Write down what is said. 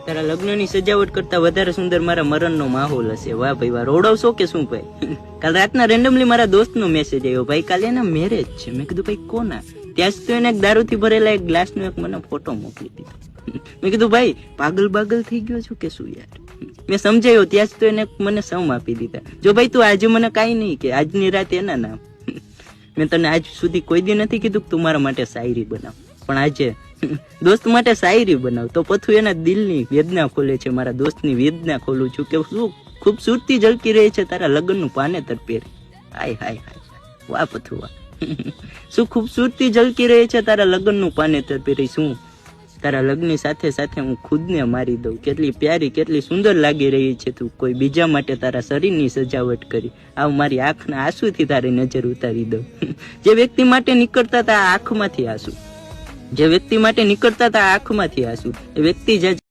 તારા લગ્નની સજાવટ કરતા વધારે સુંદર મારા મરણનો માહોલ હશે. વાહ ભાઈ વાહ, રોડાવશો કે શું ભાઈ? કાલ રાતના રેન્ડમલી મારા દોસ્તનો મેસેજ આવ્યો, ભાઈ કાલે એના મેરેજ છે. મેં કીધું ભાઈ કોના? ત્યાં જ તો એને દારૂથી ભરેલા એક ગ્લાસનો એક મને ફોટો મોકલી દીધો. મેં કીધું ભાઈ પાગલ થઈ ગયો છું કે શું યાર? મેં સમજાયો ત્યાં જ તો એને મને સમ આપી દીધા. જો ભાઈ તું આજે મને કાંઈ નહીં કે આજની રાત એના નામ. મેં તને આજ સુધી કોઈ દી નથી કીધું કે તું મારા માટે શાયરી બનાવ, પણ આજે દોસ્ત માટે શાયરી બનાવ તો પથું એના દિલની વેદના ખોલે છે. મારા દોસ્તની વેદના ખોલું છું કે શું ખૂબસૂરતી ઝળકી રહી છે તારા લગ્નનું પાનેતર પહેર. હાય હાય હાય, વાહ પથું વાહ. શું ખૂબસૂરતી ઝળકી રહી છે તારા લગ્નનું પાનેતર પહેરી. શું તારા લગ્નની સાથે સાથે હું ખુદને મારી દઉં. કેટલી પ્યારી કેટલી સુંદર લાગી રહી છે તું. કોઈ બીજા માટે તારા શરીરની સજાવટ કરી. આવ મારી આંખના આંસુથી તારી નજર ઉતારી દઉં. જે વ્યક્તિ માટે નીકળતા હતા આંખમાંથી આંસુ, જે વ્યક્તિ માટે નીકળતા હતા આંખમાંથી આંસુ, એ વ્યક્તિ